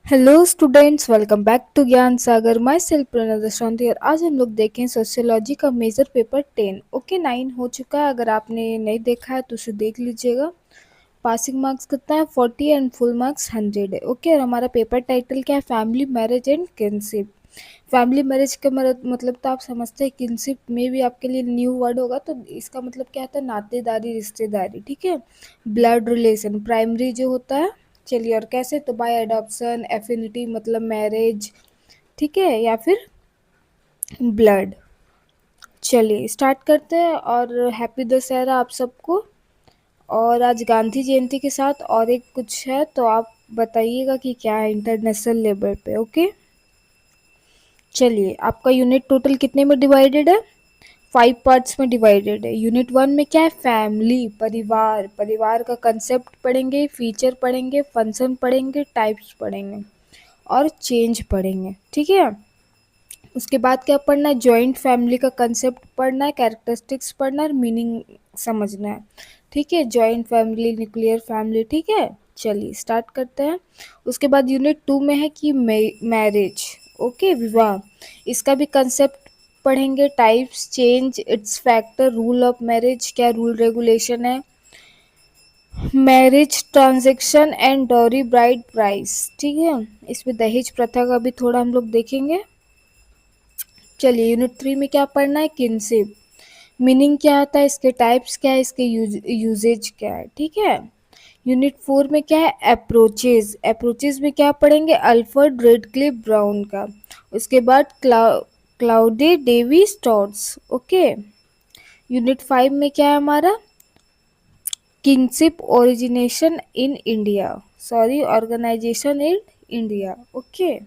Hello students, welcome back to Gyan Sagar. My self Pranav शांति। और आज हम लोग देखें सोशियोलॉजी का मेजर पेपर 10। ओके, 9 हो चुका है। अगर आपने नहीं देखा है तो उसे देख लीजिएगा। पासिंग मार्क्स कितना है? 40 एंड फुल मार्क्स 100 है। ओके, और हमारा पेपर टाइटल क्या है? Family marriage and kinship. Family marriage का मतलब तो आप समझते हैं। किनशिप में भी आपके लिए न्यू वर्ड होगा, तो इसका मतलब क्या होता है? नातेदारी, रिश्तेदारी। ठीक है, ब्लड रिलेशन प्राइमरी जो होता है। चलिए, और कैसे? तो बाय अडॉप्शन, एफिनिटी मतलब मैरिज, ठीक है, या फिर ब्लड। चलिए स्टार्ट करते हैं। और हैप्पी दशहरा आप सबको। और आज गांधी जयंती के साथ और एक कुछ है, तो आप बताइएगा कि क्या है इंटरनेशनल लेवल पे। ओके, चलिए आपका यूनिट टोटल कितने में डिवाइडेड है? 5 पार्ट्स में डिवाइडेड है। यूनिट 1 में क्या है? फैमिली, परिवार। परिवार का कंसेप्ट पढ़ेंगे, फीचर पढ़ेंगे, फंक्शन पढ़ेंगे, टाइप्स पढ़ेंगे और चेंज पढ़ेंगे। ठीक है, उसके बाद क्या पढ़ना है? जॉइंट फैमिली का कंसेप्ट पढ़ना है, कैरेक्टरिस्टिक्स पढ़ना है, मीनिंग समझना है। ठीक है, जॉइंट फैमिली, न्यूक्लियर फैमिली। ठीक है, चलिए स्टार्ट करते हैं। उसके बाद यूनिट 2 में है कि मैरिज। ओके, विवाह। इसका भी कंसेप्ट पढ़ेंगे, types, change, its factor, rule of marriage, क्या रूल रेगुलेशन है, marriage transaction and dowry, bride price. ठीक है, इसमें दहेज प्रथा का भी थोड़ा हम लोग देखेंगे। चलिए यूनिट 3 में क्या पढ़ना है? किनशिप। मीनिंग क्या होता है, इसके टाइप्स क्या है, इसके यूजेज क्या है। ठीक है, यूनिट 4 में क्या है? अप्रोचेज। अप्रोचेज में क्या पढ़ेंगे? अल्फ्रेड रेडक्लिफ ब्राउन का। उसके बाद Claude Levi Strauss. Okay, unit 5 में क्या है हमारा? Kinship origination in India, sorry, organisation in India. Okay,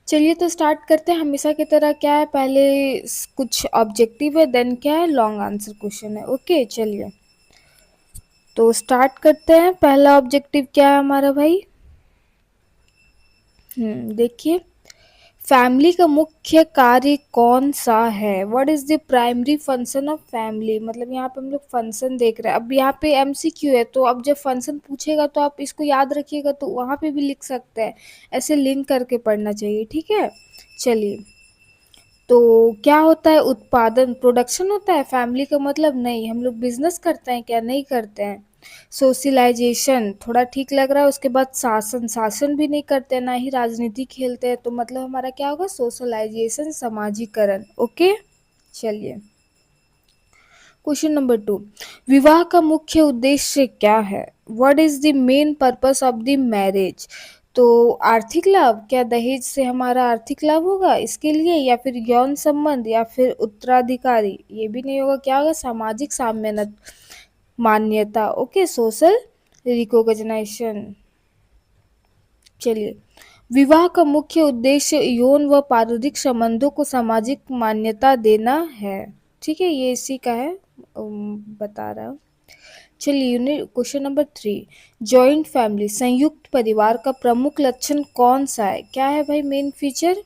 चलिए तो स्टार्ट करते हैं। हमेशा की तरह क्या है, पहले कुछ ऑब्जेक्टिव है, देन क्या है, लॉन्ग आंसर क्वेश्चन है। ओके, चलिए तो स्टार्ट करते हैं। पहला ऑब्जेक्टिव क्या है हमारा भाई? देखिए, फैमिली का मुख्य कार्य कौन सा है? What is the primary function of family? मतलब यहाँ पे हम लोग फंक्शन देख रहे हैं। अब यहाँ पे एमसीक्यू है, तो अब जब फंक्शन पूछेगा तो आप इसको याद रखिएगा, तो वहाँ पे भी लिख सकते हैं। ऐसे लिंक करके पढ़ना चाहिए। ठीक है, चलिए तो क्या होता है? उत्पादन, प्रोडक्शन होता है। फैमिली का मतलब नहीं, हम लोग बिजनेस करते हैं क्या? नहीं करते हैं। सोशलाइजेशन, थोड़ा ठीक लग रहा है। उसके बाद शासन, शासन भी नहीं करते हैं, ना ही राजनीति खेलते हैं, तो मतलब हमारा क्या होगा? सोशलाइजेशन, समाजीकरण। ओके, चलिए क्वेश्चन नंबर 2, विवाह का मुख्य उद्देश्य क्या है? What is the main purpose of the marriage? तो आर्थिक लाभ, क्या दहेज से हमारा आर्थिक लाभ होगा इसके लिए, या फिर यौन संबंध, या फिर उत्तराधिकारी? ये भी नहीं होगा। क्या होगा? सामाजिक साम्यता, मान्यता। Okay, social recognition. चलिए, विवाह का मुख्य उद्देश्य यौन व पारिवारिक संबंधों को सामाजिक मान्यता देना है। ठीक है, ये इसी का है, बता रहा हूँ। चलिए unit question number 3, joint family, संयुक्त परिवार का प्रमुख लक्षण कौन सा है? क्या है भाई मेन फीचर?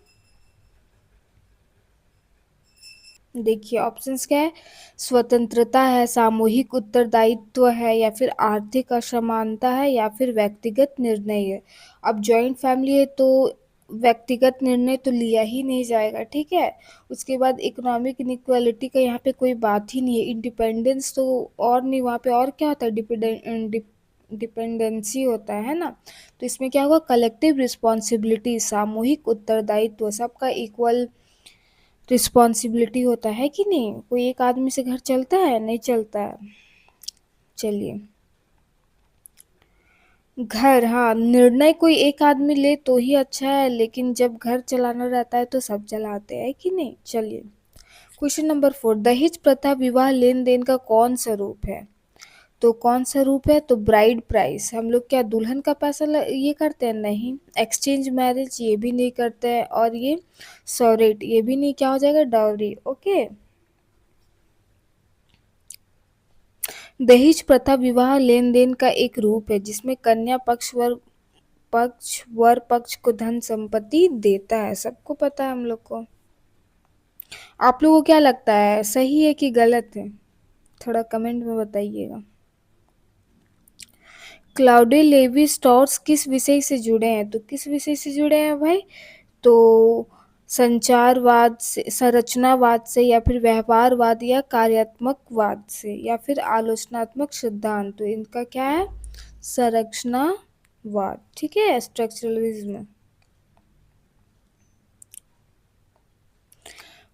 देखिए ऑप्शंस क्या है? स्वतंत्रता है, सामूहिक उत्तरदायित्व है, या फिर आर्थिक असमानता है, या फिर व्यक्तिगत निर्णय है। अब जॉइंट फैमिली है तो व्यक्तिगत निर्णय तो लिया ही नहीं जाएगा। ठीक है, उसके बाद इकोनॉमिक इनइक्वालिटी का यहाँ पे कोई बात ही नहीं है। इंडिपेंडेंस तो और नहीं, वहाँ पे और क्या होता है? डिपेंडेंसी होता है ना। तो इसमें क्या होगा? कलेक्टिव रिस्पॉन्सिबिलिटी, सामूहिक उत्तरदायित्व, सबका इक्वल रिस्पॉन्सिबिलिटी होता है कि नहीं? कोई एक आदमी से घर चलता है? नहीं चलता है। चलिए, घर, हाँ, निर्णय कोई एक आदमी ले तो ही अच्छा है, लेकिन जब घर चलाना रहता है तो सब चलाते हैं कि नहीं। चलिए क्वेश्चन नंबर 4, दहेज प्रथा विवाह लेन देन का कौन सा रूप है? तो कौन सा रूप है? तो ब्राइड प्राइस, हम लोग क्या दुल्हन का पैसा ये करते हैं? नहीं। एक्सचेंज मैरिज, ये भी नहीं करते हैं। और ये सॉरेट, ये भी नहीं। क्या हो जाएगा? डाउरी। ओके, दहेज प्रथा विवाह लेन देन का एक रूप है जिसमें कन्या पक्ष वर पक्ष को धन संपत्ति देता है। सबको पता है हम लोग को। आप लोगों को क्या लगता है, सही है कि गलत है? थोड़ा कमेंट में बताइएगा। क्लाउडी लेवी स्ट्रॉस किस विषय से जुड़े हैं? तो किस विषय से जुड़े हैं भाई? तो संचारवाद से, संरचनावाद से, या फिर व्यवहारवाद या कार्यात्मकवाद से, या फिर आलोचनात्मक सिद्धांत। तो इनका क्या है? संरचनावाद। ठीक है, स्ट्रक्चरलिज्म।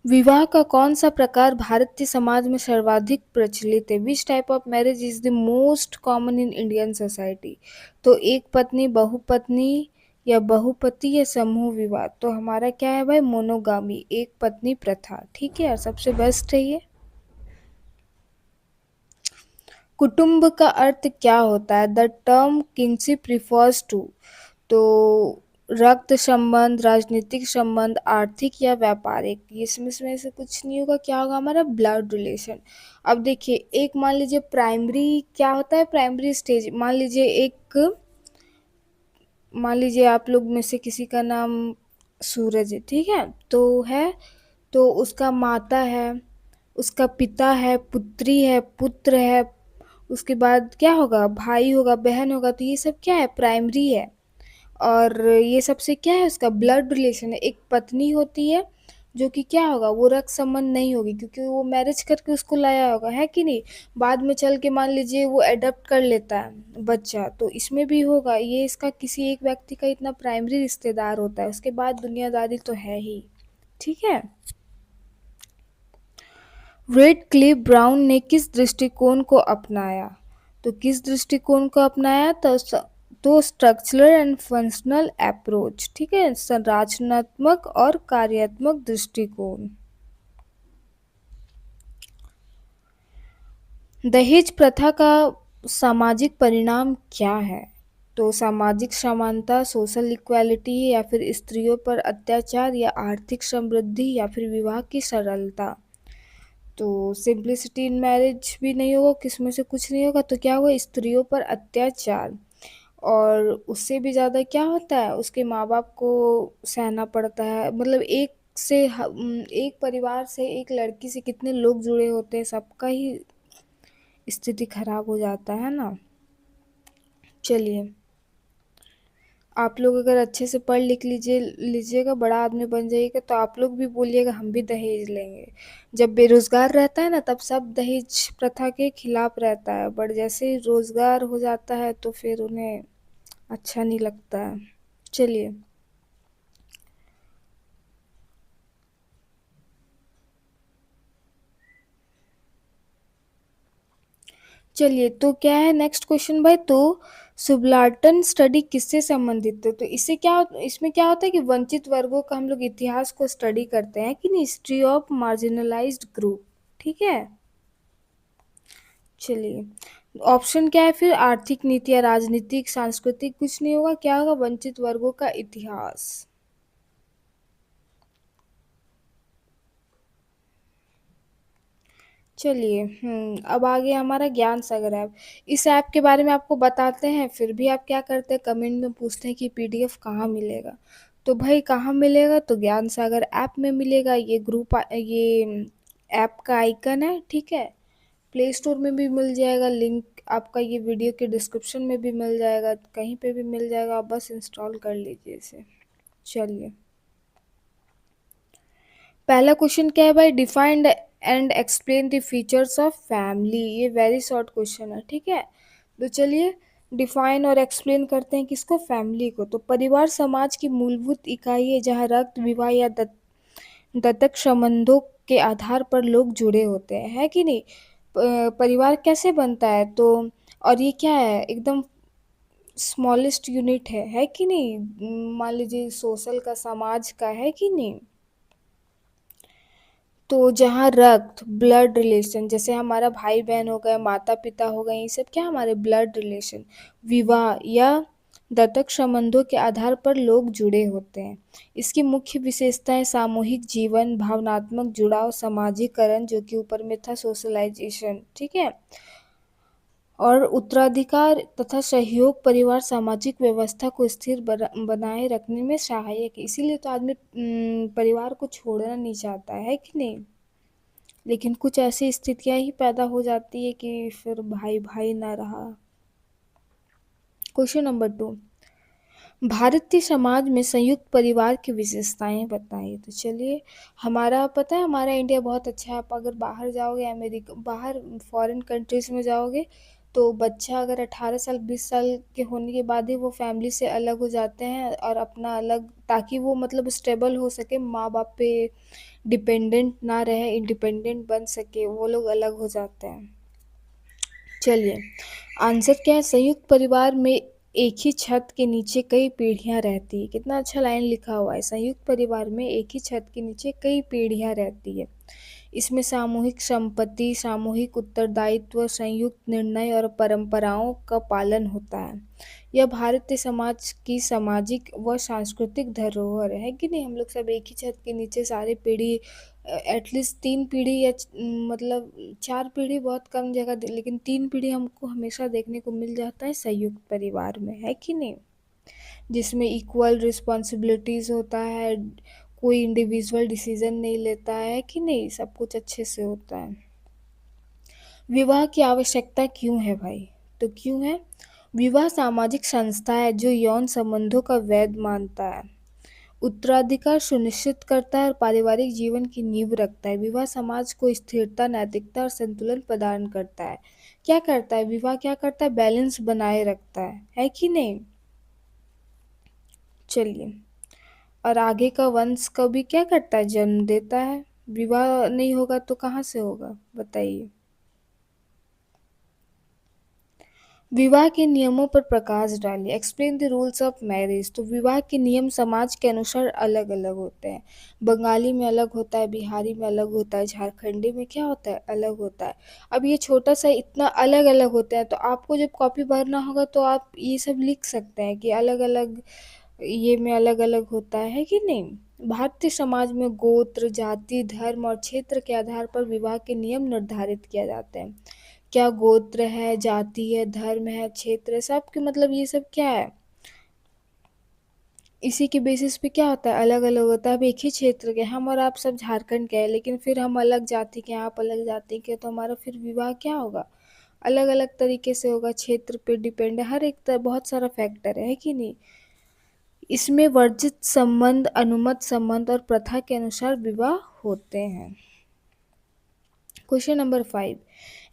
विवाह का कौन सा प्रकार भारतीय समाज में सर्वाधिक प्रचलित है? Which type of marriage is the most common in Indian society? तो एक पत्नी, बहुपत्नी, या बहुपति, या समूह विवाह। तो हमारा क्या है भाई? मोनोगामी, एक पत्नी प्रथा। ठीक है, और सबसे बेस्ट है ये। कुटुंब का अर्थ क्या होता है? The term kinship refers to. तो रक्त संबंध, राजनीतिक संबंध, आर्थिक या व्यापारिक। ये इसमें से कुछ नहीं होगा। क्या होगा हमारा? Blood relation. अब देखिए, एक मान लीजिए प्राइमरी क्या होता है? प्राइमरी स्टेज, मान लीजिए आप लोग में से किसी का नाम सूरज है, ठीक है? तो उसका माता है, उसका पिता है, पुत्री है, पुत्र है, उसके बाद क्या होगा? भाई होगा, बहन होगा। तो ये सब क्या है? प्राइमरी है। और ये सबसे क्या है? उसका ब्लड रिलेशन है। एक पत्नी होती है जो कि क्या होगा? वो रक्त संबंध नहीं होगी, क्योंकि वो मैरिज करके उसको लाया होगा, है कि नहीं? बाद में चल के मान लीजिए वो अडॉप्ट कर लेता है बच्चा, तो इसमें भी होगा। ये इसका किसी एक व्यक्ति का इतना प्राइमरी रिश्तेदार होता है, उसके बाद दुनियादारी तो है ही। ठीक है। रेडक्लिफ ब्राउन ने किस दृष्टिकोण को अपनाया? तो किस दृष्टिकोण को अपनाया? तो स्ट्रक्चरल एंड फंक्शनल अप्रोच। ठीक है, संरचनात्मक और कार्यात्मक दृष्टिकोण। दहेज प्रथा का सामाजिक परिणाम क्या है? तो सामाजिक समानता, सोशल इक्वालिटी, या फिर स्त्रियों पर अत्याचार, या आर्थिक समृद्धि, या फिर विवाह की सरलता। तो सिंप्लिसिटी इन मैरिज भी नहीं होगा, किसमें से कुछ नहीं होगा। तो क्या होगा? स्त्रियों पर अत्याचार। और उससे भी ज़्यादा क्या होता है? उसके माँ बाप को सहना पड़ता है। मतलब एक परिवार से, एक लड़की से कितने लोग जुड़े होते हैं, सबका ही स्थिति खराब हो जाता है ना। चलिए, आप लोग अगर अच्छे से पढ़ लिख लीजिएगा, बड़ा आदमी बन जाइएगा, तो आप लोग भी बोलिएगा हम भी दहेज लेंगे। जब बेरोजगार रहता है ना, तब सब दहेज प्रथा के खिलाफ रहता है, बट जैसे ही रोजगार हो जाता है तो फिर उन्हें अच्छा नहीं लगता है। चलिए, तो क्या है नेक्स्ट क्वेश्चन भाई? तो सुबलाटन स्टडी किससे संबंधित है? तो इसमें क्या होता है कि वंचित वर्गों का हम लोग इतिहास को स्टडी करते हैं कि नहीं, हिस्ट्री ऑफ मार्जिनलाइज्ड ग्रुप। ठीक है। चलिए, ऑप्शन क्या है फिर? आर्थिक नीति या राजनीतिक, सांस्कृतिक, कुछ नहीं होगा। क्या होगा? वंचित वर्गों का इतिहास। चलिए, अब आगे हमारा ज्ञान सागर ऐप। इस ऐप के बारे में आपको बताते हैं, फिर भी आप क्या करते हैं? कमेंट में पूछते हैं कि पीडीएफ कहाँ मिलेगा। तो भाई कहाँ मिलेगा? तो ज्ञान सागर ऐप में मिलेगा। ये ऐप का आइकन है, ठीक है। प्ले स्टोर में भी मिल जाएगा लिंक आपका, ये वीडियो के डिस्क्रिप्शन में भी मिल जाएगा, कहीं पे भी मिल जाएगा, आप बस इंस्टॉल कर लीजिए इसे। चलिए, पहला क्वेश्चन क्या है भाई? Defined and explain the features of family. ये वेरी शॉर्ट क्वेश्चन है, ठीक है। तो चलिए, डिफाइन और एक्सप्लेन करते हैं किसको? फैमिली को। तो परिवार समाज की मूलभूत इकाई है, जहाँ रक्त, विवाह या दत्तक संबंधों के आधार पर लोग जुड़े होते हैं, है कि नहीं? परिवार कैसे बनता है? तो और ये क्या है? एकदम स्मॉलेस्ट यूनिट है कि नहीं? मान लीजिए सोशल का, समाज का, है कि नहीं? तो जहाँ रक्त, ब्लड रिलेशन, जैसे हमारा भाई बहन हो गए, माता पिता हो गए, ये सब क्या हमारे ब्लड रिलेशन। विवाह या दत्तक संबंधों के आधार पर लोग जुड़े होते हैं। इसकी मुख्य विशेषताएं सामूहिक जीवन, भावनात्मक जुड़ाव, समाजीकरण, जो कि ऊपर में था, सोशलाइजेशन, ठीक है। और उत्तराधिकार तथा सहयोग, परिवार सामाजिक व्यवस्था को स्थिर बनाए रखने में सहायक है। इसीलिए तो आदमी परिवार को छोड़ना नहीं चाहता है कि नहीं? लेकिन कुछ ऐसी स्थितियां ही पैदा हो जाती है कि फिर भाई भाई ना रहा। क्वेश्चन नंबर 2, भारतीय समाज में संयुक्त परिवार की विशेषताएं बताइए। तो चलिए, हमारा पता है, हमारा इंडिया बहुत अच्छा है। आप अगर बाहर जाओगे, अमेरिका, बाहर फॉरेन कंट्रीज में जाओगे, तो बच्चा अगर 18 साल 20 साल के होने के बाद ही वो फैमिली से अलग हो जाते हैं और अपना अलग, ताकि वो मतलब स्टेबल हो सके, माँ बाप पे डिपेंडेंट ना रहे, इंडिपेंडेंट बन सके, वो लोग अलग हो जाते हैं। चलिए, आंसर क्या है? संयुक्त परिवार में एक ही छत के नीचे कई पीढ़ियां रहती है। कितना अच्छा लाइन लिखा हुआ है, संयुक्त परिवार में एक ही छत के नीचे कई पीढ़ियां रहती है। इसमें सामूहिक संपत्ति, सामूहिक उत्तरदायित्व, संयुक्त निर्णय और परंपराओं का पालन होता है। यह भारतीय समाज की सामाजिक व सांस्कृतिक धरोहर है कि नहीं? हम लोग सब एक ही छत के नीचे सारे पीढ़ी, एटलीस्ट 3 पीढ़ी या मतलब 4 पीढ़ी बहुत कम जगह, लेकिन 3 पीढ़ी हमको हमेशा देखने को मिल जाता है संयुक्त परिवार में, है कि नहीं? जिसमें इक्वल रिस्पॉन्सिबिलिटीज होता है, कोई इंडिविजुअल डिसीजन नहीं लेता है कि नहीं, सब कुछ अच्छे से होता है। विवाह की आवश्यकता क्यों है भाई? तो क्यों है? विवाह सामाजिक संस्था है जो यौन संबंधों का वैध मानता है, उत्तराधिकार सुनिश्चित करता है और पारिवारिक जीवन की नींव रखता है। विवाह समाज को स्थिरता, नैतिकता और संतुलन प्रदान करता है। क्या करता है विवाह? क्या करता है? बैलेंस बनाए रखता है कि नहीं? चलिए, और आगे का वंश का भी क्या करता है? जन्म देता है। विवाह नहीं होगा तो कहाँ से होगा, बताइए। विवाह के नियमों पर प्रकाश डालिए। Explain the rules of marriage. तो विवाह के नियम समाज के अनुसार अलग अलग होते हैं। बंगाली में अलग होता है, बिहारी में अलग होता है, झारखंडी में क्या होता है? अलग होता है। अब ये छोटा सा इतना अलग अलग होता है, तो आपको जब कॉपी भरना होगा तो आप ये सब लिख सकते हैं कि अलग अलग, ये में अलग अलग होता है कि नहीं। भारतीय समाज में गोत्र, जाति, धर्म और क्षेत्र के आधार पर विवाह के नियम निर्धारित किए जाते हैं। क्या गोत्र है, जाति है, धर्म है, क्षेत्र है, सब के मतलब ये सब क्या है? इसी के बेसिस पे क्या होता है? अलग अलग होता है। अब एक ही क्षेत्र के, हम और आप सब झारखंड के हैं, लेकिन फिर हम अलग जाति के हैं, आप अलग जाति के, तो हमारा फिर विवाह क्या होगा? अलग अलग तरीके से होगा। क्षेत्र पे डिपेंड है, हर एक बहुत सारा फैक्टर है कि नहीं। इसमें वर्जित संबंध, अनुमत संबंध और प्रथा के अनुसार विवाह होते हैं। Question number 5,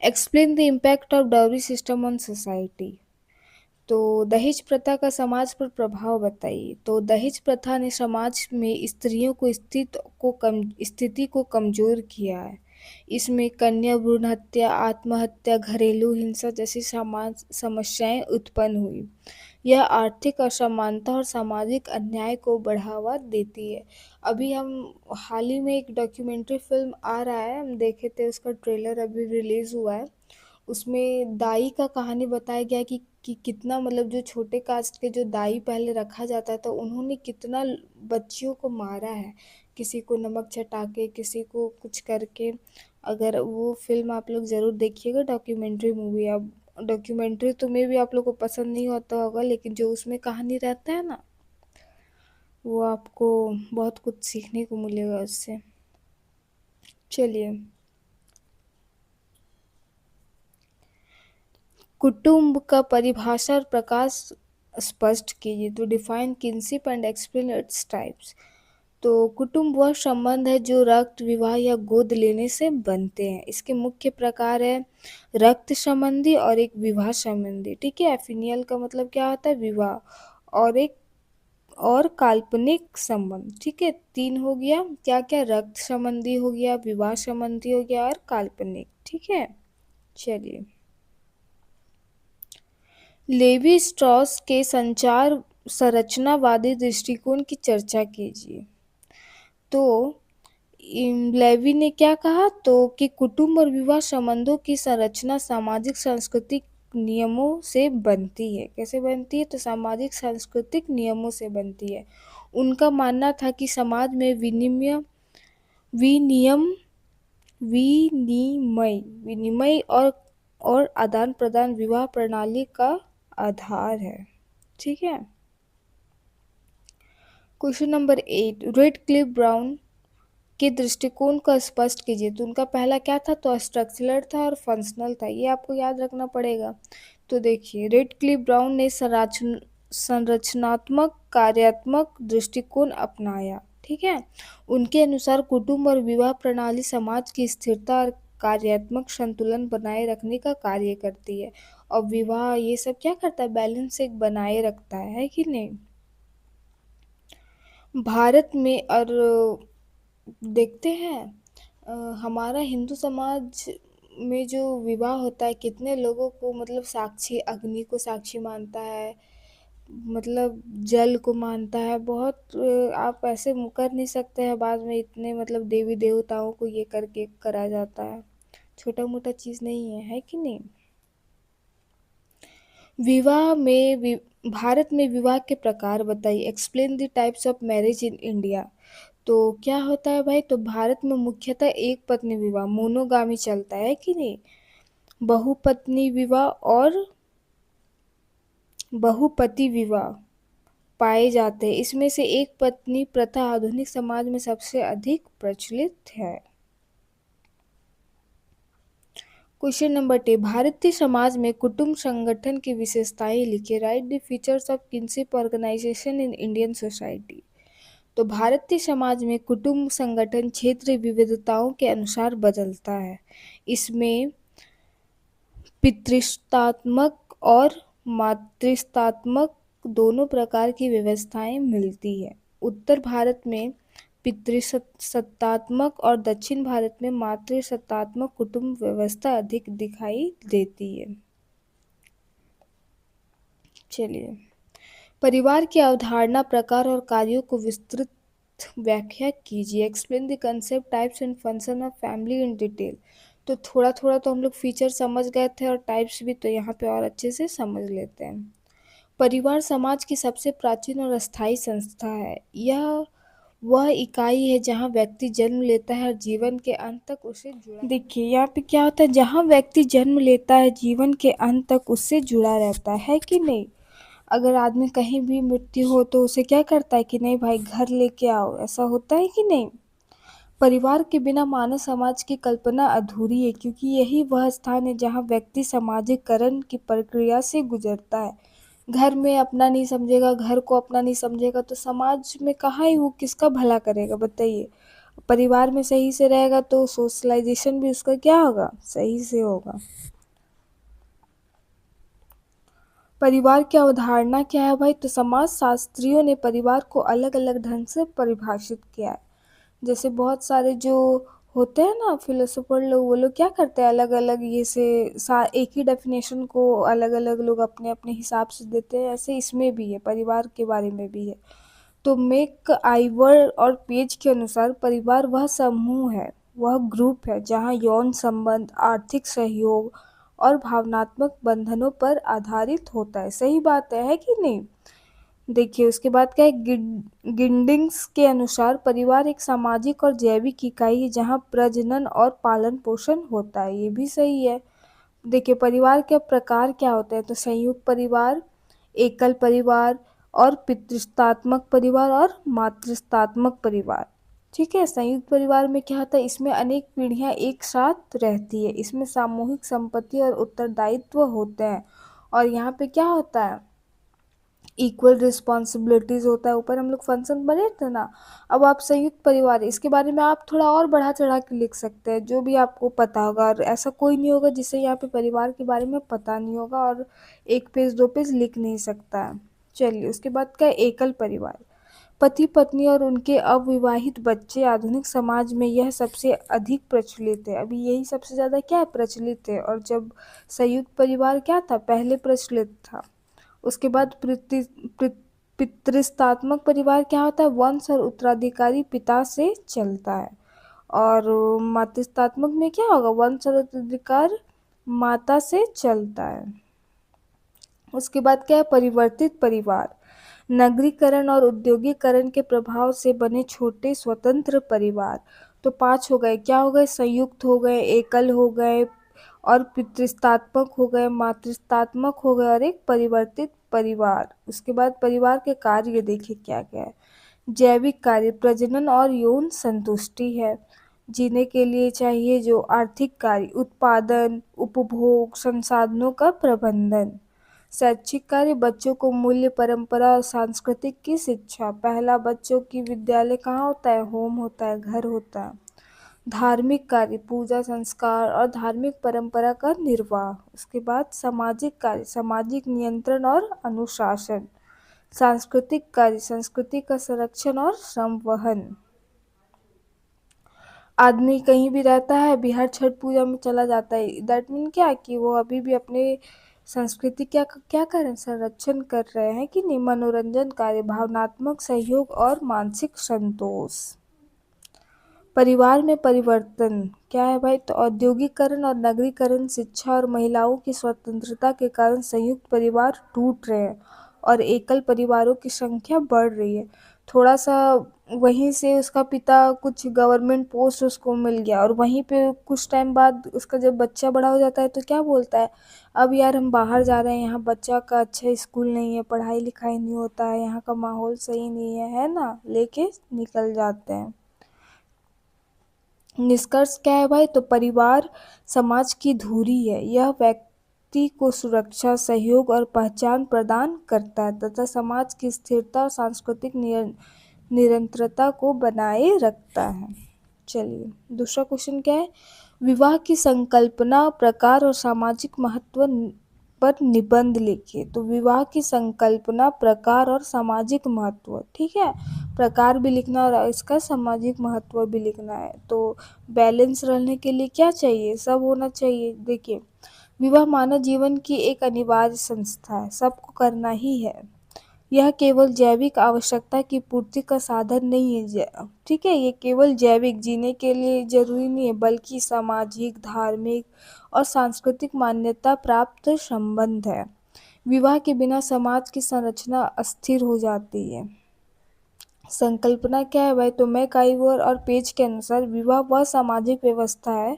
explain the impact of dowry system on society. तो दहेज प्रथा का समाज पर प्रभाव बताइए। तो दहेज प्रथा ने समाज में स्त्रियों को स्थिति को कमजोर किया है। इसमें कन्या भ्रूण हत्या, आत्महत्या, घरेलू हिंसा जैसी समाज समस्याएं उत्पन्न हुई। यह आर्थिक असमानता और सामाजिक अन्याय को बढ़ावा देती है। अभी हम हाल ही में एक डॉक्यूमेंट्री फिल्म आ रहा है, हम देखे थे, उसका ट्रेलर अभी रिलीज हुआ है। उसमें दाई का कहानी बताया गया कि कितना मतलब जो छोटे कास्ट के जो दाई पहले रखा जाता था, उन्होंने कितना बच्चियों को मारा है, किसी को नमक चटा के, किसी को कुछ करके। अगर वो फिल्म आप लोग ज़रूर देखिएगा, डॉक्यूमेंट्री मूवी। अब डॉक्यूमेंट्री तो मे भी आप लोग को पसंद नहीं होता होगा, लेकिन जो उसमें कहानी रहता है ना, वो आपको बहुत कुछ सीखने को मिलेगा उससे। चलिए, कुटुंब का परिभाषा और प्रकाश स्पष्ट कीजिए। तो define kinship and explain its types. तो कुटुंब वह संबंध है जो रक्त, विवाह या गोद लेने से बनते हैं। इसके मुख्य प्रकार है रक्त संबंधी और एक विवाह संबंधी। ठीक है, फिनियल का मतलब क्या होता है? विवाह। और एक और काल्पनिक संबंध। ठीक है, 3 हो गया। क्या क्या? रक्त संबंधी हो गया, विवाह संबंधी हो गया और काल्पनिक। ठीक है, चलिए, लेवी स्ट्रॉस के संचार संरचनावादी दृष्टिकोण की चर्चा कीजिए। तो लेवी ने क्या कहा? तो कि कुटुंब और विवाह संबंधों की संरचना सामाजिक सांस्कृतिक नियमों से बनती है। कैसे बनती है? तो सामाजिक सांस्कृतिक नियमों से बनती है। उनका मानना था कि समाज में विनियम विनिमय विनिमय और आदान प्रदान विवाह प्रणाली का आधार है। ठीक है। Question number 8, red Cliff brown के दृष्टिकोण को स्पष्ट कीजिए। तो उनका पहला क्या था, तो स्ट्रक्चरल था और फंक्शनल था, ये आपको याद रखना पड़ेगा। तो देखिए रेडक्लिफ ब्राउन ने संरचनात्मक कार्यात्मक दृष्टिकोण अपनाया। ठीक है, उनके अनुसार कुटुंब और विवाह प्रणाली समाज की स्थिरता और कार्यात्मक संतुलन बनाए रखने का कार्य करती है। और विवाह ये सब क्या करता है, बैलेंस एक बनाए रखता है कि नहीं। भारत में और देखते हैं हमारा हिंदू समाज में जो विवाह होता है, कितने लोगों को मतलब साक्षी, अग्नि को साक्षी मानता है, मतलब जल को मानता है। बहुत आप ऐसे कर नहीं सकते हैं, बाद में इतने मतलब देवी देवताओं को ये करके करा जाता है, छोटा मोटा चीज़ नहीं है कि नहीं। विवाह में भारत में विवाह के प्रकार बताइए। Explain the types of marriage in India. तो क्या होता है भाई, तो भारत में मुख्यतः एक पत्नी विवाह मोनोगामी चलता है कि नहीं। बहुपत्नी विवाह और बहुपति विवाह पाए जाते हैं। इसमें से एक पत्नी प्रथा आधुनिक समाज में सबसे अधिक प्रचलित है। क्वेश्चन नंबर 10, भारतीय समाज में कुटुंब संगठन की विशेषताएं लिखिए। Write the features of kinship organisation in Indian society. तो भारतीय समाज में कुटुंब संगठन क्षेत्रीय विविधताओं के अनुसार बदलता है। इसमें पितृत्वात्मक और मातृत्वात्मक दोनों प्रकार की व्यवस्थाएं मिलती है। उत्तर भारत में पितृसत्तात्मक और दक्षिण भारत में मातृसत्तात्मक कुटुंब व्यवस्था अधिक दिखाई देती है। चलिए, परिवार की अवधारणा, प्रकार और कार्यों को विस्तृत व्याख्या कीजिए। Explain the concept, types and function of family in detail. तो थोड़ा थोड़ा तो हम लोग फीचर समझ गए थे और टाइप्स भी, तो यहाँ पे और अच्छे से समझ लेते हैं। परिवार समाज की सबसे प्राचीन और अस्थायी संस्था है। यह वह इकाई है जहाँ व्यक्ति जन्म लेता है और जीवन के अंत तक उससे जुड़ा। देखिए यहाँ पे क्या होता है, जहाँ व्यक्ति जन्म लेता है जीवन के अंत तक उससे जुड़ा रहता है कि नहीं। अगर आदमी कहीं भी मृत्यु हो तो उसे क्या करता है कि नहीं भाई घर लेके आओ, ऐसा होता है कि नहीं। परिवार के बिना मानव समाज की कल्पना अधूरी है, क्योंकि यही वह स्थान है जहाँ व्यक्ति सामाजिकरण की प्रक्रिया से गुजरता है। घर में अपना नहीं समझेगा, घर को अपना नहीं समझेगा तो समाज में कहाँ ही वो किसका भला करेगा, बताइए। परिवार में सही से रहेगा तो सोशलाइजेशन भी उसका क्या होगा, सही से होगा। परिवार की अवधारणा क्या है भाई, तो समाज शास्त्रियों ने परिवार को अलग अलग ढंग से परिभाषित किया है। जैसे बहुत सारे जो होते हैं ना फिलोसोफर लोग, वो लोग क्या करते हैं, अलग अलग ये से एक ही डेफिनेशन को अलग अलग लोग अपने अपने हिसाब से देते हैं। ऐसे इसमें भी है, परिवार के बारे में भी है। तो मेक आइवर और पेज के अनुसार परिवार वह समूह है, वह ग्रुप है जहाँ यौन संबंध, आर्थिक सहयोग और भावनात्मक बंधनों पर आधारित होता है। सही बात है कि नहीं। देखिए उसके बाद क्या है, गिंडिंग्स के अनुसार परिवार एक सामाजिक और जैविक इकाई है जहाँ प्रजनन और पालन पोषण होता है, ये भी सही है। देखिए परिवार के प्रकार क्या होते हैं, तो संयुक्त परिवार, एकल परिवार और पितृत्वात्मक परिवार और मातृत्वात्मक परिवार। ठीक है, संयुक्त परिवार में क्या होता है, इसमें अनेक पीढ़ियां एक साथ रहती है, इसमें सामूहिक संपत्ति और उत्तरदायित्व होते हैं। और यहाँ पे क्या होता है, इक्वल रिस्पॉन्सिबिलिटीज होता है। ऊपर हम लोग फंक्शन बने थे ना। अब आप संयुक्त परिवार, इसके बारे में आप थोड़ा और बढ़ा चढ़ा के लिख सकते हैं जो भी आपको पता होगा, और ऐसा कोई नहीं होगा जिसे यहाँ पे परिवार के बारे में पता नहीं होगा और एक पेज दो पेज लिख नहीं सकता है। चलिए उसके बाद क्या है, एकल परिवार, पति पत्नी और उनके अविवाहित बच्चे। आधुनिक समाज में यह सबसे अधिक प्रचलित है, अभी यही सबसे ज़्यादा क्या है, प्रचलित है। और जब संयुक्त परिवार क्या था, पहले प्रचलित था। उसके बाद पितृत्वात्मक परिवार क्या होता है, वंश और उत्तराधिकारी पिता से चलता है। और मातृत्वात्मक में क्या होगा, वंश और उत्तराधिकार माता से चलता है। उसके बाद क्या है, परिवर्तित परिवार, नगरीकरण और औद्योगिकरण के प्रभाव से बने छोटे स्वतंत्र परिवार। तो 5 हो गए, क्या हो गए, संयुक्त हो गए, एकल हो गए और पितृत्वात्मक हो गए, मातृत्वात्मक हो गए और एक परिवर्तित परिवार। उसके बाद परिवार के कार्य देखिए क्या क्या है। जैविक कार्य प्रजनन और यौन संतुष्टि है। जीने के लिए चाहिए जो आर्थिक कार्य उत्पादन, उपभोग, संसाधनों का प्रबंधन। शैक्षिक कार्य बच्चों को मूल्य, परंपरा और सांस्कृतिक की शिक्षा। पहला बच्चों की विद्यालय कहाँ होता है? होम होता है, घर होता है। धार्मिक कार्य पूजा, संस्कार और धार्मिक परंपरा का निर्वाह। उसके बाद सामाजिक कार्य सामाजिक नियंत्रण और अनुशासन। सांस्कृतिक कार्य संस्कृति का संरक्षण और संवहन। आदमी कहीं भी रहता है, बिहार छठ पूजा में चला जाता है, दैट मीन क्या कि वो अभी भी अपने संस्कृति क्या क्या कर रहे हैं? संरक्षण कर रहे हैं कि नहीं? मनोरंजन कार्य भावनात्मक सहयोग और मानसिक संतोष। परिवार में परिवर्तन क्या है भाई? तो औद्योगिकरण और नगरीकरण, शिक्षा और महिलाओं की स्वतंत्रता के कारण संयुक्त परिवार टूट रहे हैं और एकल परिवारों की संख्या बढ़ रही है। थोड़ा सा वहीं से उसका पिता कुछ गवर्नमेंट पोस्ट उसको मिल गया और वहीं पे कुछ टाइम बाद उसका जब बच्चा बड़ा हो जाता है तो क्या बोलता है, अब यार हम बाहर जा रहे हैं, यहाँ बच्चा का अच्छा स्कूल नहीं है, पढ़ाई लिखाई नहीं होता है, यहाँ का माहौल सही नहीं है ना, लेके निकल जाते हैं। निष्कर्ष क्या है भाई? तो परिवार समाज की धुरी है। यह व्यक्ति को सुरक्षा, सहयोग और पहचान प्रदान करता है तथा समाज की स्थिरता और सांस्कृतिक निरंतरता को बनाए रखता है। चलिए दूसरा क्वेश्चन क्या है? विवाह की संकल्पना, प्रकार और सामाजिक महत्व पर निबंध लिखिए। तो विवाह की संकल्पना, प्रकार और सामाजिक महत्व, ठीक है, प्रकार भी लिखना और इसका सामाजिक महत्व भी लिखना है। तो बैलेंस रहने के लिए क्या चाहिए? सब होना चाहिए। देखिए, विवाह मानव जीवन की एक अनिवार्य संस्था है, सबको करना ही है। यह केवल जैविक आवश्यकता की पूर्ति का साधन नहीं है, ठीक है, ये केवल जैविक जीने के लिए जरूरी नहीं है, बल्कि सामाजिक, धार्मिक और सांस्कृतिक मान्यता प्राप्त संबंध है। विवाह के बिना समाज की संरचना अस्थिर हो जाती है। संकल्पना क्या है भाई? तो मैकाइवर और पेज के अनुसार विवाह वह सामाजिक व्यवस्था है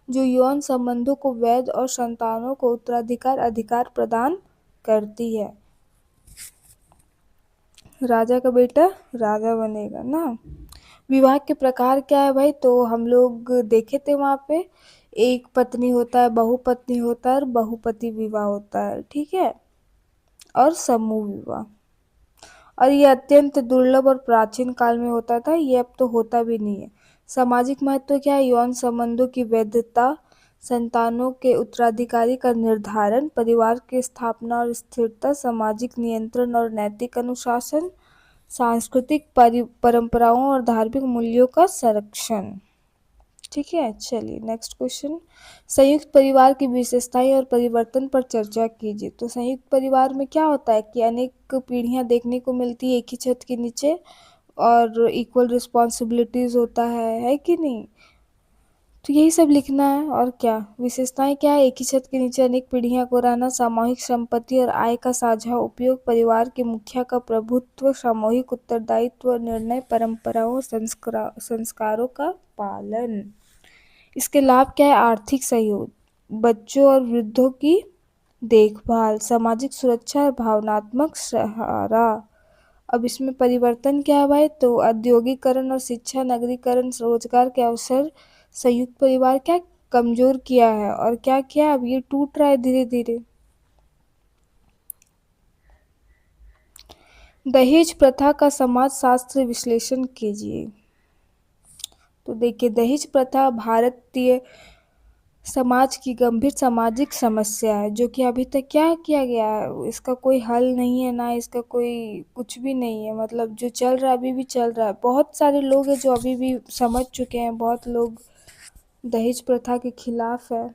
जो यौन संबंधों को वैध और संतानों को उत्तराधिकार अधिकार प्रदान करती है। राजा का बेटा राजा बनेगा ना। विवाह के प्रकार क्या है भाई? तो हम लोग देखे थे वहाँ पे, एक पत्नी होता है, बहुपत्नी होता है और बहुपति विवाह होता है, ठीक है, और समूह विवाह। और ये अत्यंत दुर्लभ और प्राचीन काल में होता था, ये अब तो होता भी नहीं है। सामाजिक महत्व क्या है? यौन संबंधों की वैधता, संतानों के उत्तराधिकारी का निर्धारण, परिवार की स्थापना और स्थिरता, सामाजिक नियंत्रण और नैतिक अनुशासन, सांस्कृतिक परंपराओं और धार्मिक मूल्यों का संरक्षण। ठीक है, चलिए नेक्स्ट क्वेश्चन। संयुक्त परिवार की विशेषताएं और परिवर्तन पर चर्चा कीजिए। तो संयुक्त परिवार में क्या होता है कि अनेक पीढ़ियां देखने को मिलती है एक ही छत के नीचे और इक्वल रिस्पॉन्सिबिलिटीज होता है कि नहीं? तो यही सब लिखना है। और क्या विशेषताएं क्या है? एक ही छत के नीचे अनेक पीढ़ियां को रहना, सामूहिक संपत्ति और आय का साझा उपयोग, परिवार के मुखिया का प्रभुत्व, सामूहिक उत्तरदायित्व, निर्णय, परंपराओं, संस्कारों का पालन। इसके लाभ क्या है? आर्थिक सहयोग, बच्चों और वृद्धों की देखभाल, सामाजिक सुरक्षा और भावनात्मक सहारा। अब इसमें परिवर्तन क्या है भाई? तो औद्योगिकरण और शिक्षा, नगरीकरण, रोजगार के अवसर, संयुक्त परिवार क्या कमजोर किया है और क्या किया, अब ये टूट रहा है धीरे धीरे। दहेज प्रथा का समाज शास्त्र विश्लेषण कीजिए। तो देखिए, दहेज प्रथा भारतीय समाज की गंभीर सामाजिक समस्या है जो कि अभी तक क्या किया गया है, इसका कोई हल नहीं है, ना इसका कोई कुछ भी नहीं है। मतलब जो चल रहा है अभी भी चल रहा है। बहुत सारे लोग हैं जो अभी भी समझ चुके हैं, बहुत लोग दहेज प्रथा के खिलाफ है,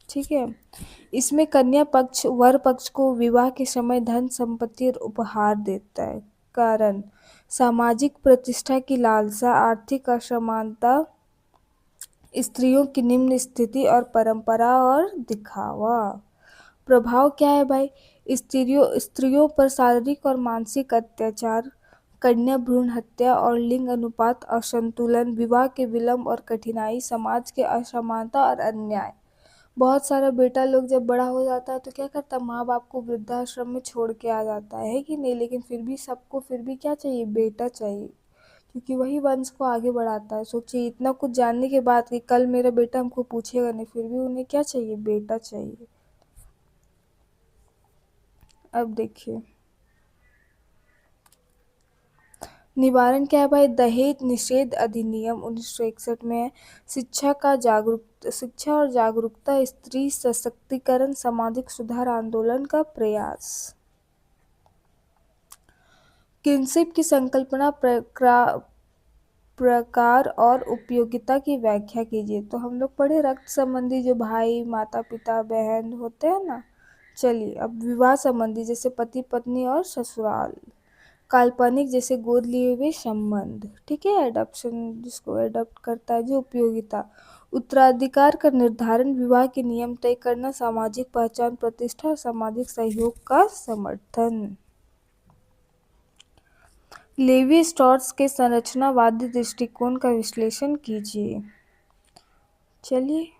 ठीक है। इसमें कन्या पक्ष वर पक्ष को विवाह के समय धन संपत्ति और उपहार देता है। कारण सामाजिक प्रतिष्ठा की लालसा, आर्थिक असमानता, स्त्रियों की निम्न स्थिति और परंपरा और दिखावा। प्रभाव क्या है भाई? स्त्रियों पर शारीरिक और मानसिक अत्याचार, कन्या भ्रूण हत्या और लिंग अनुपात असंतुलन, विवाह के विलंब और कठिनाई, समाज के असमानता और अन्याय। बहुत सारा बेटा लोग जब बड़ा हो जाता है तो क्या करता है, माँ बाप को वृद्धाश्रम में छोड़ के आ जाता है कि नहीं, लेकिन फिर भी सबको फिर भी क्या चाहिए, बेटा चाहिए, क्योंकि वही वंश को आगे बढ़ाता है। सोचिए इतना कुछ जानने के बाद कि कल मेरा बेटा हमको पूछेगा नहीं, फिर भी उन्हें क्या चाहिए, बेटा चाहिए। अब देखिए निवारण क्या है भाई, दहेज निषेध अधिनियम 1961 में है। शिक्षा और जागरूकता, स्त्री सशक्तिकरण, सामाजिक सुधार आंदोलन का प्रयास। किनशिप की संकल्पना, प्रकार और उपयोगिता की व्याख्या कीजिए। तो हम लोग पढ़े रक्त संबंधी, जो भाई माता पिता बहन होते हैं ना। चलिए अब विवाह संबंधी, जैसे पति पत्नी और ससुराल। काल्पनिक, जैसे गोद लिए हुए संबंध, ठीक है। एडॉप्शन, जिसको एडॉप्ट करता है। जो उपयोगिता, उत्तराधिकार का निर्धारण, विवाह के नियम तय करना, सामाजिक पहचान प्रतिष्ठा और सामाजिक सहयोग का समर्थन। लेवी स्ट्रॉस के संरचनावादी दृष्टिकोण का विश्लेषण कीजिए। चलिए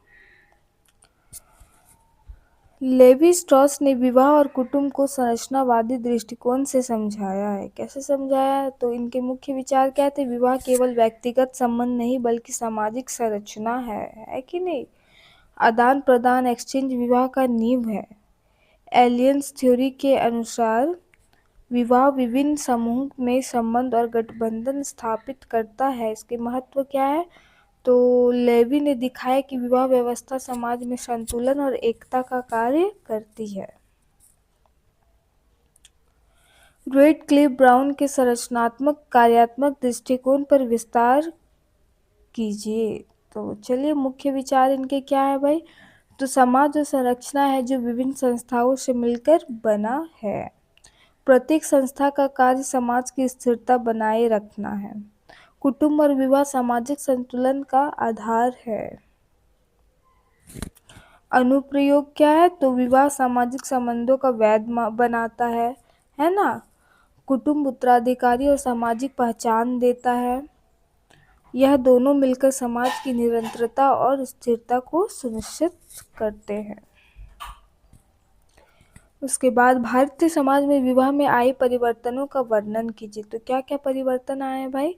लेवी स्ट्रॉस ने विवाह और कुटुंब को संरचनावादी दृष्टिकोण से समझाया है। कैसे समझाया है, तो इनके मुख्य विचार क्या थे, विवाह केवल व्यक्तिगत संबंध नहीं बल्कि सामाजिक संरचना है कि नहीं। आदान प्रदान, एक्सचेंज विवाह का नींव है। एलियंस थ्योरी के अनुसार विवाह विभिन्न समूह में संबंध और गठबंधन स्थापित करता है। इसके महत्व क्या है, तो लेवी ने दिखाया कि विवाह व्यवस्था समाज में संतुलन और एकता का कार्य करती है। रेडक्लिफ ब्राउन के संरचनात्मक कार्यात्मक दृष्टिकोण पर विस्तार कीजिए। तो चलिए मुख्य विचार इनके क्या है भाई, तो समाज जो संरचना है जो विभिन्न संस्थाओं से मिलकर बना है। प्रत्येक संस्था का कार्य समाज की स्थिरता बनाए रखना है। कुटुंब और विवाह सामाजिक संतुलन का आधार है। अनुप्रयोग क्या है, तो विवाह सामाजिक संबंधों का वैध बनाता है ना। कुटुंब उत्तराधिकारी और सामाजिक पहचान देता है। यह दोनों मिलकर समाज की निरंतरता और स्थिरता को सुनिश्चित करते हैं। उसके बाद भारतीय समाज में विवाह में आए परिवर्तनों का वर्णन कीजिए। तो क्या क्या परिवर्तन आए हैं भाई,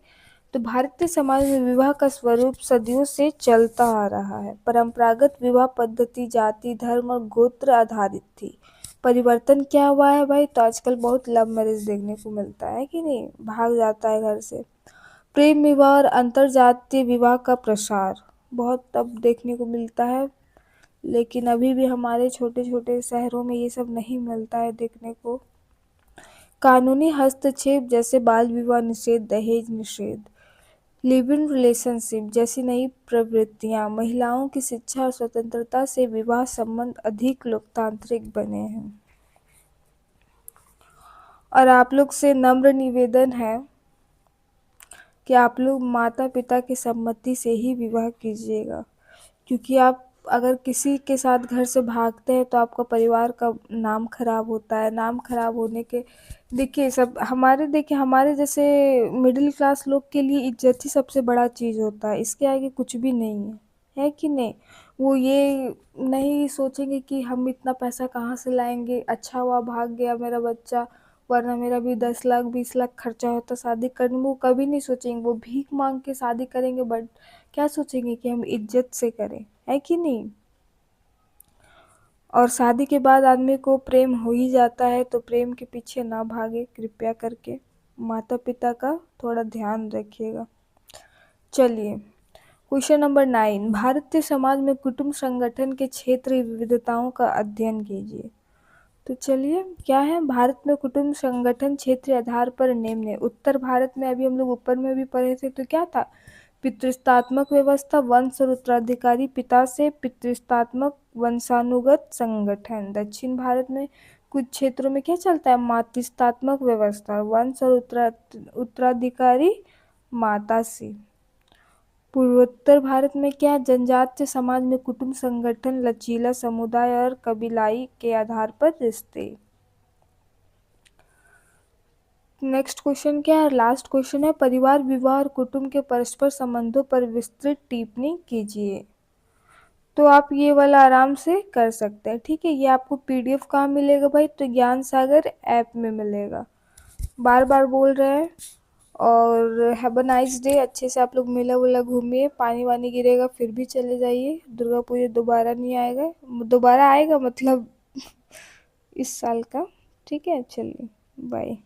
तो भारतीय समाज में विवाह का स्वरूप सदियों से चलता आ रहा है। परंपरागत विवाह पद्धति जाति धर्म और गोत्र आधारित थी। परिवर्तन क्या हुआ है भाई, तो आजकल बहुत लव मैरिज देखने को मिलता है कि नहीं, भाग जाता है घर से। प्रेम विवाह और अंतरजातीय विवाह का प्रसार बहुत अब देखने को मिलता है, लेकिन अभी भी हमारे छोटे छोटे शहरों में ये सब नहीं मिलता है देखने को। कानूनी हस्तक्षेप, जैसे बाल विवाह निषेध, दहेज निषेध। लिव इन रिलेशनशिप जैसी नई प्रवृत्तियां, महिलाओं की शिक्षा और स्वतंत्रता से विवाह संबंध अधिक लोकतांत्रिक बने हैं। और आप लोग से नम्र निवेदन है कि आप लोग माता पिता की सम्मति से ही विवाह कीजिएगा, क्योंकि आप अगर किसी के साथ घर से भागते हैं तो आपका परिवार का नाम खराब होता है। नाम खराब होने के, देखिए हमारे जैसे मिडिल क्लास लोग के लिए इज्जत ही सबसे बड़ा चीज़ होता है, इसके आगे कुछ भी नहीं है कि नहीं। वो ये नहीं सोचेंगे कि हम इतना पैसा कहाँ से लाएंगे, अच्छा हुआ भाग गया मेरा बच्चा, वरना मेरा भी 10 लाख 20 लाख खर्चा होता शादी करने में। वो कभी नहीं सोचेंगे, वो भीख मांग के शादी करेंगे, बट क्या सोचेंगे कि हम इज्जत से करें, है कि नहीं। और शादी के बाद आदमी को प्रेम हो ही जाता है, तो प्रेम के पीछे ना भागे कृपया करके। माता पिता का थोड़ा ध्यान रखिएगा। चलिए क्वेश्चन नंबर 9, भारतीय समाज में कुटुंब संगठन के क्षेत्रीय विविधताओं का अध्ययन कीजिए। तो चलिए क्या है, भारत में कुटुंब संगठन क्षेत्रीय आधार पर निम्न है। उत्तर भारत में, अभी हम लोग ऊपर में भी पढ़े थे, तो क्या था, पितृत्वात्मक व्यवस्था, वंश और उत्तराधिकारी, पिता से पितृत्वात्मक वंशानुगत संगठन। दक्षिण भारत में कुछ क्षेत्रों में क्या चलता है, मातृत्वात्मक व्यवस्था, वंश और उत्तराधिकारी माता से। पूर्वोत्तर भारत में क्या, जनजातीय समाज में कुटुंब संगठन, लचीला समुदाय और कबीलाई के आधार पर रिश्ते। नेक्स्ट क्वेश्चन क्या है, लास्ट क्वेश्चन है, परिवार विवाह और कुटुंब के परस्पर संबंधों पर विस्तृत टिप्पणी कीजिए। तो आप ये वाला आराम से कर सकते हैं, ठीक है। ये आपको पीडीएफ कहाँ मिलेगा भाई? तो ज्ञान सागर ऐप में मिलेगा। बार बार बोल रहे हैं। और हैव अ नाइस डे। अच्छे से आप लोग मेला वेला घूमिए, पानी वानी गिरेगा फिर भी चले जाइए। दुर्गा पूजा दोबारा नहीं आएगा, दोबारा आएगा मतलब इस साल का। ठीक है, चलिए बाय।